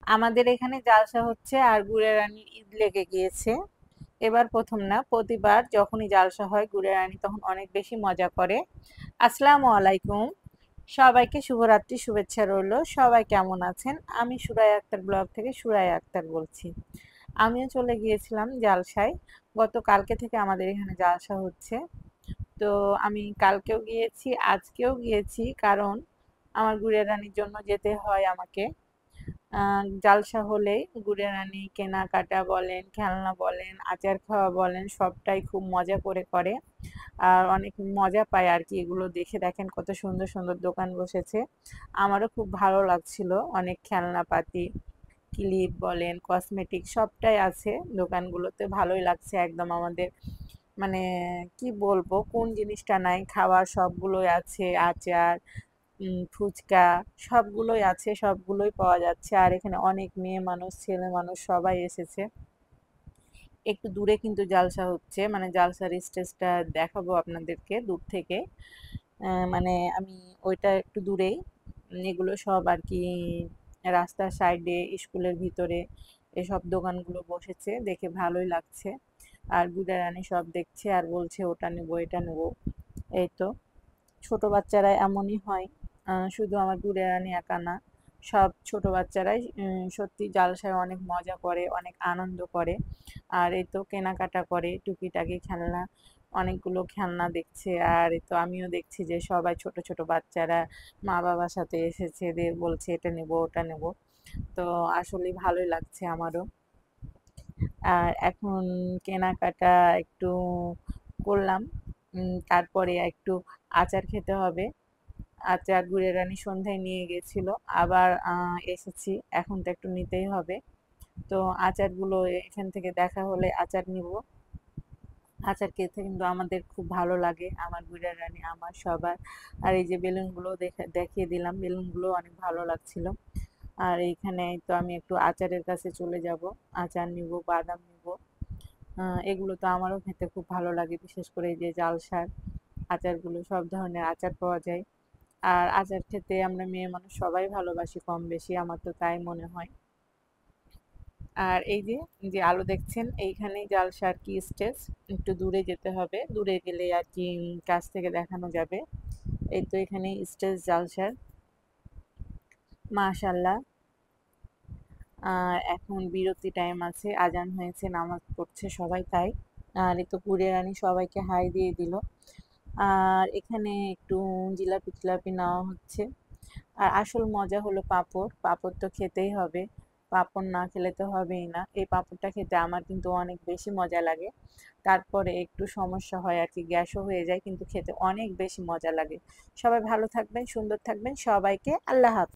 আমাদের এখানে জালসা হচ্ছে আর গুড়ের রানীর ঈদ লেগে গিয়েছে। এবার প্রথম না, প্রতিবার যখনই জালসা হয় গুড়ের রানী তখন অনেক বেশি মজা করে। আসসালামু আলাইকুম, সবাইকে শুভরাত্রি শুভেচ্ছা রইলো। সবাই কেমন আছেন? আমি সুরাইয়া আক্তার ব্লগ থেকে সুরাইয়া আক্তার বলছি। আমিও চলে গিয়েছিলাম জালসায়। গতকালকে থেকে আমাদের এখানে জালসা হচ্ছে। তো আমি কালকেও গিয়েছি, আজকেও গিয়েছি, কারণ আমার গুড়ের রানীর জন্য যেতে হয় আমাকে। জালসা হলেই গুড়ের রানী কেনাকাটা বলেন, খেলনা বলেন, আচার খাওয়া বলেন, সবটাই খুব মজা করে করে। আর অনেক মজা পায় আর কি এগুলো দেখে। দেখেন কত সুন্দর সুন্দর দোকান বসেছে। আমারও খুব ভালো লাগছিল। অনেক খেলনাপাতি, ক্লিপ বলেন, কসমেটিক সবটাই আছে দোকানগুলোতে। ভালোই লাগছে একদম আমাদের, মানে কি বলবো, কোন জিনিসটা নাই, খাওয়ার সবগুলোই আছে। আচার, ফুচকা সবগুলোই আছে, সবগুলোই পাওয়া যাচ্ছে। আর এখানে অনেক মেয়ে মানুষ, ছেলে মানুষ সবাই এসেছে। একটু দূরে কিন্তু জালসা হচ্ছে, মানে জালসার স্টেজটা দেখাবো আপনাদেরকে দূর থেকে। মানে আমি ওইটা একটু দূরেই। এগুলো সব আর কি রাস্তার সাইডে, স্কুলের ভিতরে এসব দোকানগুলো বসেছে, দেখে ভালোই লাগছে। আর গুড়া রানী সব দেখছে আর বলছে ওটা নেবো এটা নেবো। এই তো, ছোট বাচ্চারা এমনই হয়। শুধু আমার গুড়ে রানী একা না, সব ছোট বাচ্চারাই সত্যি জালসায় অনেক মজা করে, অনেক আনন্দ করে। আর এই তো কেনাকাটা করে টুকিটাকি খেলনা, অনেকগুলো খেলনা দেখছে। আর এই তো আমিও দেখছি যে সবাই ছোট ছোট বাচ্চারা মা বাবার সাথে এসেছে, এদের বলছে এটা নেব ওটা নেব। তো আসলে ভালোই লাগছে আমারও। আর এখন কেনাকাটা একটু করলাম, তারপরে একটু আচার খেতে হবে। আচার গুড়ের রানী সন্ধ্যায় নিয়ে গেছিল, আবার এসেছি, এখন তো একটু নিতেই হবে। তো আচারগুলো এখান থেকে দেখা হলে আচার নিব। আচার খেতে কিন্তু আমাদের খুব ভালো লাগে, আমার গুড়ের রানী আমার সবার। আর এই যে বেলুনগুলো দেখিয়ে দিলাম, বেলুনগুলো অনেক ভালো লাগছিল। আর এইখানে তো আমি একটু আচারের কাছে চলে যাব, আচার নিব, বাদাম নিব। এগুলো তো আমারও খেতে খুব ভালো লাগে, বিশেষ করে এই যে জালসার আচারগুলো, সব ধরনের আচার পাওয়া যায়। আর আচার খেতে আমরা মেয়ে মানুষ সবাই ভালোবাসি কম বেশি, আমার তো তাই মনে হয়। আর এই যে যে আলো দেখছেন, এইখানেই জালসার কি স্টেজ। একটু দূরে যেতে হবে, দূরে গেলে আর কি কাছ থেকে দেখানো যাবে। এই তো এখানে স্টেজ জালসার। মাশাল্লাহ। আর এখন বিরতি টাইম আছে, আজান হয়েছে, নামাজ পড়ছে সবাই তাই। আর এই তো ঘুরে রানী সবাইকে হাই দিয়ে দিল। আর এখানে একটু জিলাপি টিলাপি নেওয়া হচ্ছে। আর আসল মজা হলো পাঁপড়, পাঁপড় তো খেতেই হবে। পাঁপড় না খেলে তো হবেই না। এই পাঁপড়টা খেতে আমার কিন্তু অনেক বেশি মজা লাগে। তারপরে একটু সমস্যা হয় আর কি, গ্যাসও হয়ে যায়, কিন্তু খেতে অনেক বেশি মজা লাগে। সবাই ভালো থাকবেন, সুন্দর থাকবেন, সবাইকে আল্লাহ হাফেজ।